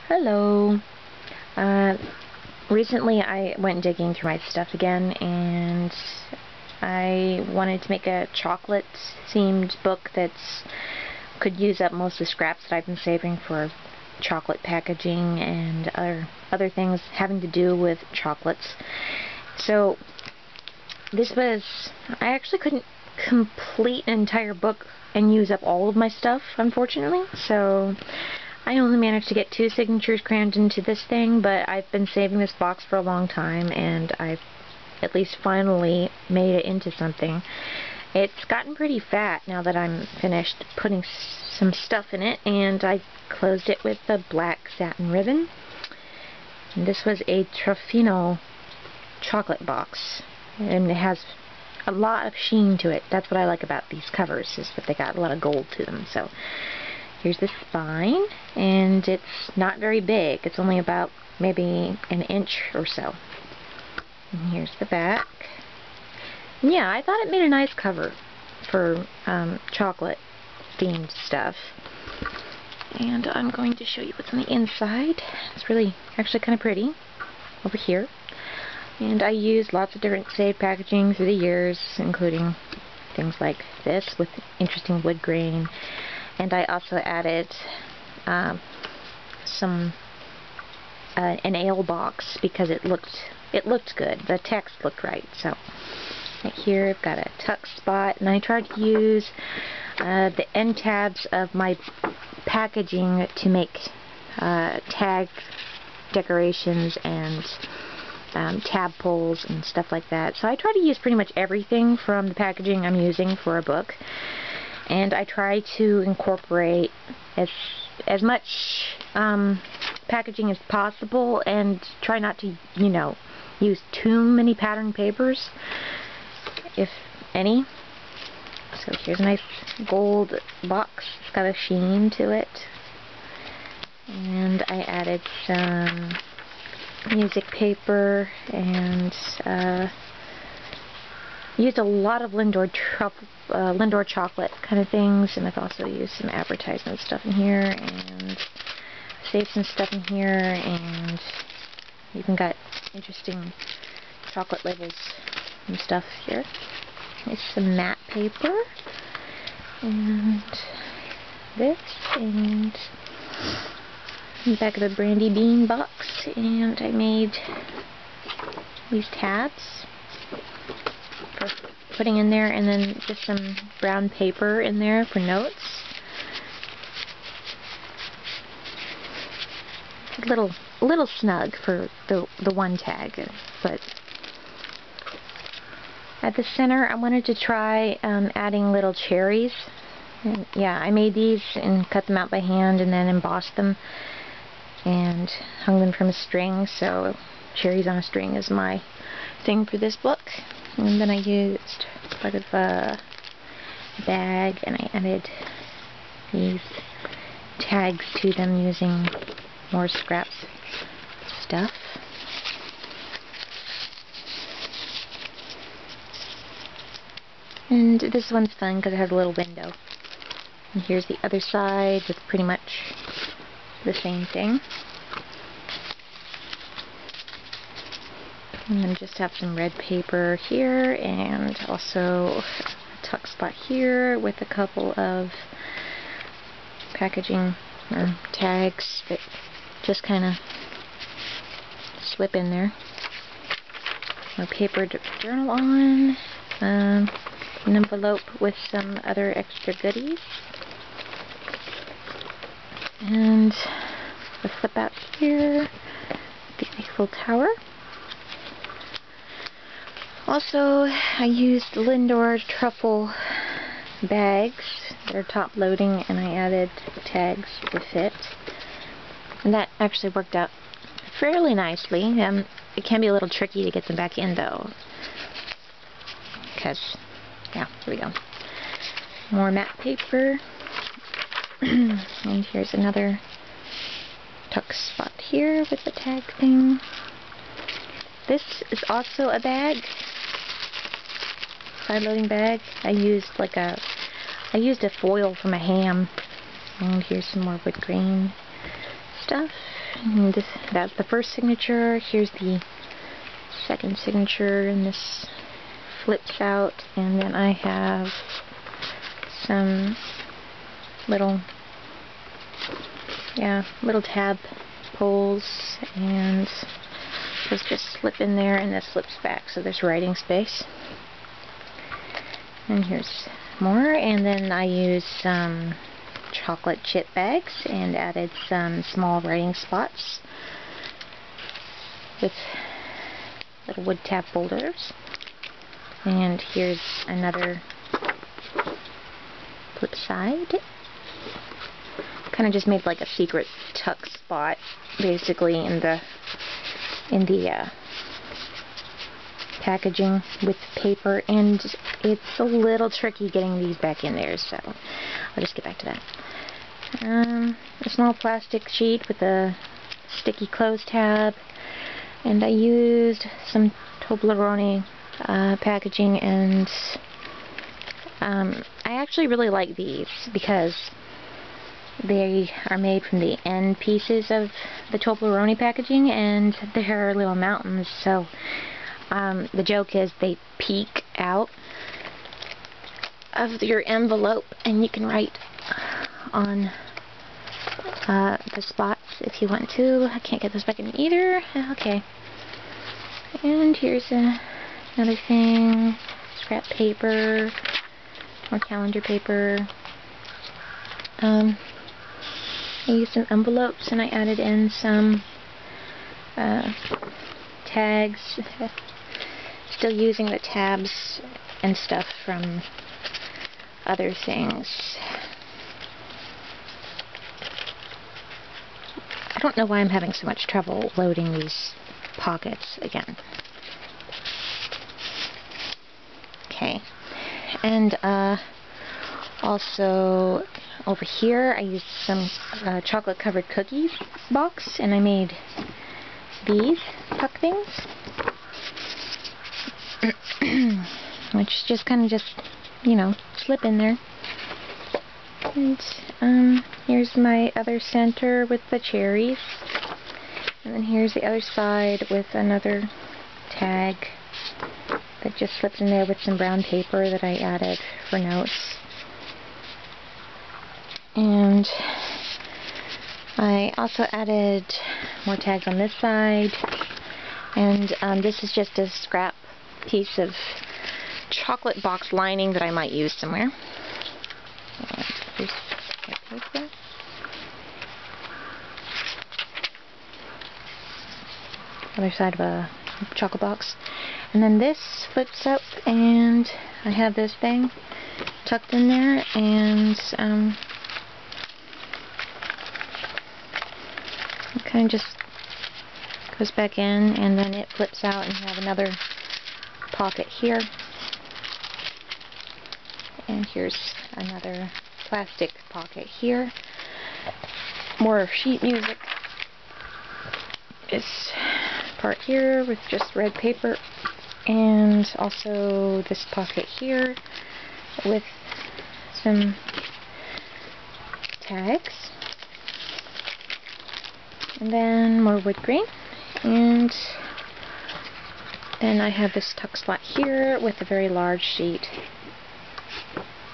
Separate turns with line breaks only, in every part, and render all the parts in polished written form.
Hello. Uh, Recently I went digging through my stuff again, and I wanted to make a chocolate themed book that's could use up most of the scraps that I've been saving for chocolate packaging and other things having to do with chocolates. So I actually couldn't complete an entire book and use up all of my stuff, unfortunately. So I only managed to get 2 signatures crammed into this thing, but I've been saving this box for a long time, and I've at least finally made it into something. It's gotten pretty fat now that I'm finished putting some stuff in it, and I closed it with a black satin ribbon. And this was a Truffino Chocolate box, and it has a lot of sheen to it. That's what I like about these covers, is that they got a lot of gold to them. So here's the spine, and it's not very big. It's only about maybe an inch or so. And here's the back. And yeah, I thought it made a nice cover for chocolate themed stuff. And I'm going to show you what's on the inside. It's really actually kind of pretty over here. And I used lots of different saved packaging through the years, including things like this with interesting wood grain. And I also added an ale box because it looked good. The text looked right. So right here I've got a tuck spot, and I tried to use the end tabs of my packaging to make tag decorations and tab pulls and stuff like that. So I try to use pretty much everything from the packaging I'm using for a book. And I try to incorporate as much packaging as possible, and try not to, use too many pattern papers, if any. So here's a nice gold box. It's got a sheen to it. And I added some music paper and used a lot of Lindor chocolate kind of things, and I've also used some advertisement stuff in here, and saved some stuff in here, and even got interesting chocolate labels and stuff here. There's some matte paper, and this, and the back of the brandy bean box, and I made these tabs for putting in there, and then just some brown paper in there for notes. A little snug for the one tag, but at the center I wanted to try adding little cherries. And yeah, I made these and cut them out by hand and then embossed them and hung them from a string. So cherries on a string is my thing for this book. And then I used part of a bag, and I added these tags to them using more scraps stuff. And this one's fun because it has a little window. And here's the other side with pretty much the same thing. And then just have some red paper here, and also a tuck spot here with a couple of packaging or tags that just kind of slip in there. More paper to journal on, an envelope with some other extra goodies, and a flip out here, the Eiffel Tower. Also, I used Lindor truffle bags that are top loading, and I added tags to fit. And that actually worked out fairly nicely. It can be a little tricky to get them back in, though, because, yeah, here we go. More matte paper. And here's another tuck spot here with the tag thing. This is also a bag, side-loading bag. I used a foil from a ham. And here's some more wood grain stuff. And that's the first signature. Here's the second signature, and this flips out. And then I have some little tab pulls, and those just slip in there, and this slips back, so there's writing space. And here's more, and then I used some chocolate chip bags and added some small writing spots with little wood tab folders. And here's another flip side. Kind of just made like a secret tuck spot, basically, in the packaging with paper, and it's a little tricky getting these back in there, so I'll just get back to that. A small plastic sheet with a sticky close tab, and I used some Toblerone packaging, and I actually really like these because they are made from the end pieces of the Toblerone packaging, and they're little mountains, so the joke is they peek out of your envelope, and you can write on the spots if you want to. I can't get this back in either. Okay. And here's another thing. Scrap paper, more calendar paper. I used some envelopes, and I added in some tags. Still using the tabs and stuff from other things. I don't know why I'm having so much trouble loading these pockets again. Okay. And also over here I used some chocolate covered cookies box, and I made these tuck things. Which just kind of you know, slip in there. And here's my other center with the cherries. And then here's the other side with another tag that just slips in there with some brown paper that I added for notes. And I also added more tags on this side. And this is just a scrap piece of chocolate box lining that I might use somewhere. And here's my paper. Other side of a chocolate box. And then this flips up, and I have this thing tucked in there, and it kind of just goes back in, and then it flips out, and you have another pocket here. And here's another plastic pocket here. More sheet music. This part here with just red paper, and also this pocket here with some tags. And then more wood grain. And then I have this tuck spot here with a very large sheet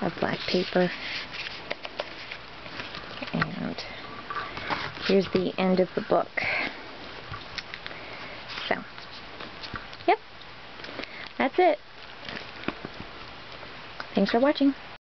of black paper. And here's the end of the book. So, yep, that's it. Thanks for watching.